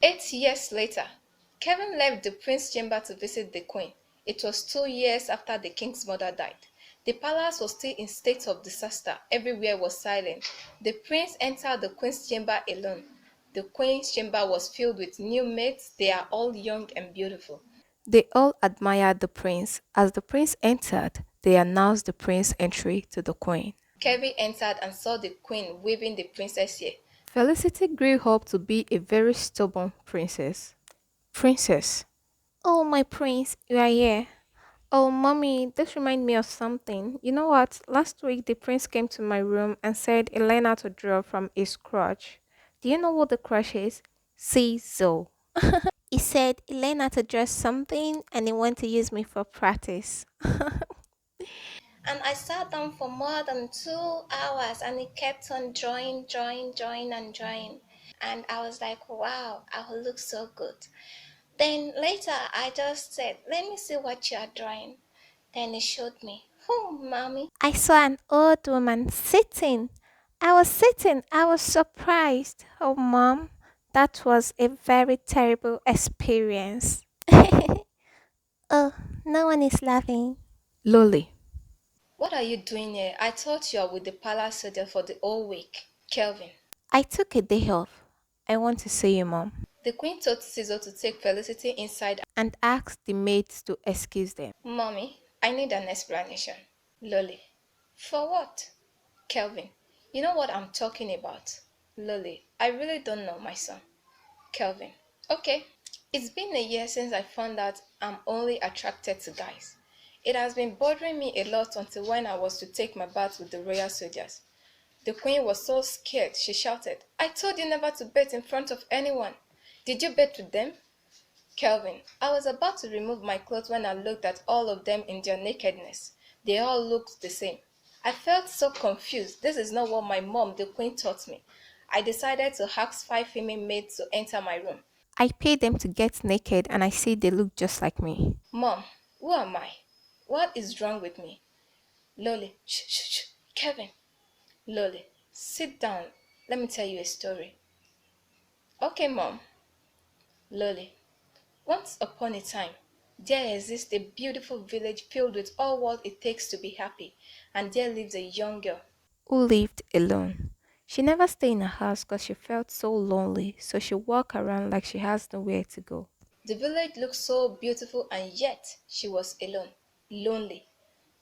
8 years later, Kevin left the prince's chamber to visit the queen. It was 2 years after the king's mother died. The palace was still in state of disaster. Everywhere was silent. The prince entered the queen's chamber alone. The queen's chamber was filled with new maids. They are all young and beautiful. They all admired the prince. As the prince entered, they announced the prince's entry to the queen. Kevin entered and saw the queen waving the princess ear. Felicity grew up to be a very stubborn princess. Princess. Oh, my prince, you are here. Oh, mommy, this reminds me of something. You know what? Last week, the prince came to my room and said he learned how to draw from his crutch. Do you know what the crutch is? Caesar. He said he learned how to draw something and he wanted to use me for practice. And I sat down for more than 2 hours and he kept on drawing and drawing. And I was like, wow, I will look so good. Then later I just said, let me see what you are drawing. Then he showed me. Oh, mommy. I saw an old woman sitting. I was sitting. I was surprised. Oh, mom, that was a very terrible experience. Oh, no one is laughing. Lolly. What are you doing here? I thought you were with the palace soldier for the whole week. Kelvin. I took a day off. I want to see you, mom. The queen told Caesar to take Felicity inside. And asked the maids to excuse them. Mommy, I need an explanation. Lolly. For what? Kelvin. You know what I'm talking about. Lolly. I really don't know, my son. Kelvin. Okay. It's been a year since I found out I'm only attracted to guys. It has been bothering me a lot until when I was to take my bath with the royal soldiers. The queen was so scared, she shouted, I told you never to bathe in front of anyone. Did you bathe with them? Kelvin, I was about to remove my clothes when I looked at all of them in their nakedness. They all looked the same. I felt so confused. This is not what my mom, the queen, taught me. I decided to ask 5 female maids to enter my room. I paid them to get naked and I see they look just like me. Mom, who am I? What is wrong with me? Lolly, shh, shh, shh. Kevin. Lolly, sit down. Let me tell you a story. Okay, Mom. Lolly, once upon a time, there exists a beautiful village filled with all what it takes to be happy, and there lives a young girl. Who lived alone. She never stayed in a house because she felt so lonely, so she walked around like she has nowhere to go. The village looked so beautiful, and yet she was alone, lonely.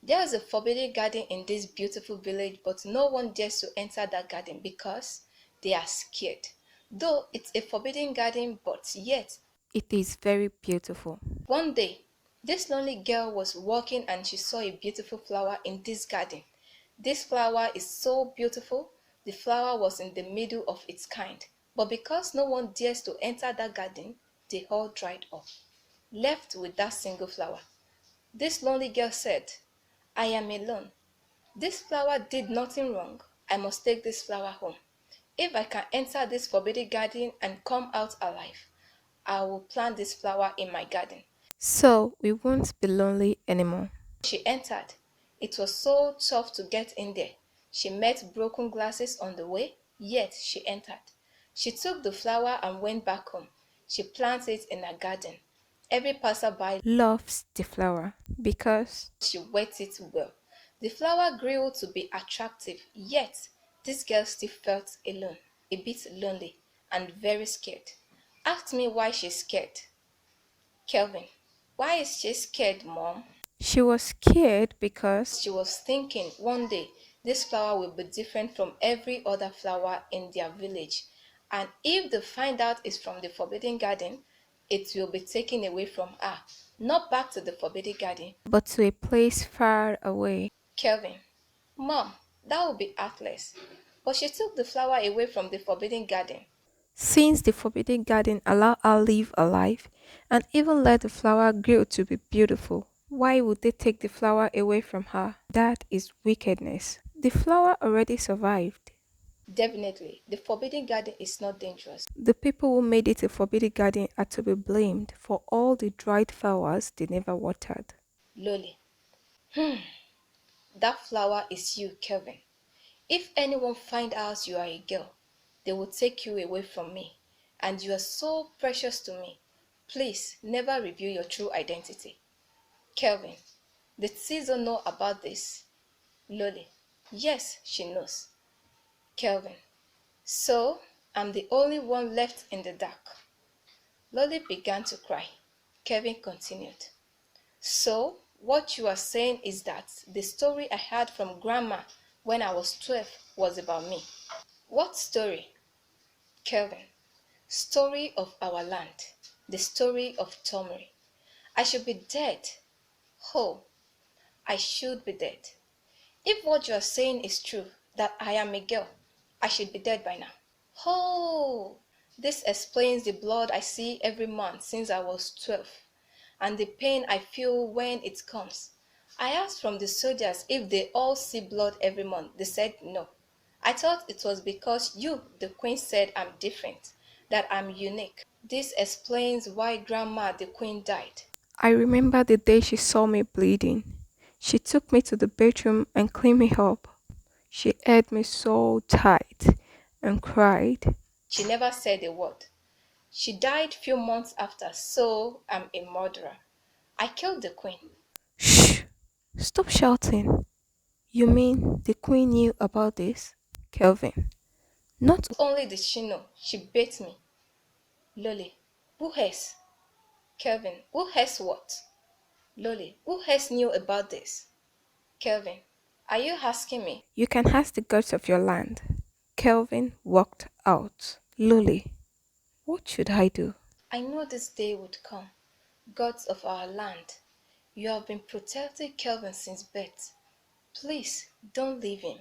There is a forbidden garden in this beautiful village, but no one dares to enter that garden because they are scared. Though it's a forbidden garden, but yet It is very beautiful. one day, this lonely girl was walking and she saw a beautiful flower in this garden. This flower is so beautiful, the flower was in the middle of its kind. But because no one dares to enter that garden, they all dried up, left with that single flower. This lonely girl said, I am alone. This flower did nothing wrong. I must take this flower home. If I can enter this forbidden garden and come out alive, I will plant this flower in my garden. So we won't be lonely anymore. She entered. It was so tough to get in there. She met broken glasses on the way, yet she entered. She took the flower and went back home. She planted it in her garden. Every passerby Loves the flower because she wet it well. The flower grew to be attractive, yet this girl still felt alone, a bit lonely, and very scared. Ask me why she's scared. Kelvin, why is she scared, Mom? she was scared because She was thinking one day this flower will be different from every other flower in their village. And if they find out it's from the Forbidden Garden, it will be taken away from her, not back to the Forbidden Garden. but to a place far away. Kelvin, Mom, that would be heartless. But she took the flower away from the Forbidden Garden. Since the forbidden garden allowed her live a life and even let the flower grow to be beautiful, why would they take the flower away from her? That is wickedness. The flower already survived. Definitely, the Forbidden Garden is not dangerous. The people who made it a forbidden garden are to be blamed for all the dried flowers they never watered. Loli, that flower is you, Kelvin. If anyone find out you are a girl, they will take you away from me. and you are so precious to me. Please never reveal your true identity. Kelvin, did Caesar know about this? Lolly, yes, she knows. Kelvin, so I'm the only one left in the dark. Lolly began to cry. Kevin continued. So, what you are saying is that the story I heard from Grandma when I was 12 was about me. What story? Kelvin. Story of our land. The story of Tomri. I should be dead. Oh, I should be dead. If what you are saying is true, that I am a girl, I should be dead by now. Oh, this explains the blood I see every month since I was 12, and the pain I feel when it comes. I asked from the soldiers if they all see blood every month. They said no. I thought it was because you, the queen, said I'm different, that I'm unique. This explains why Grandma, the queen, died. I remember the day she saw me bleeding. She took me to the bedroom and cleaned me up. She held me so tight and cried. She never said a word. She died few months after, so I'm a murderer. I killed the queen. Shh! Stop shouting. You mean the queen knew about this? Kelvin. Not Not only did she know, she bit me. Lolly, who else? Kelvin, who else what? Lolly, who else knew about this? Kelvin, are you asking me? you can ask the gods of your land. Kelvin walked out. Lily, what should I do? I know this day would come. Gods of our land, you have been protecting Kelvin since birth. Please don't leave him.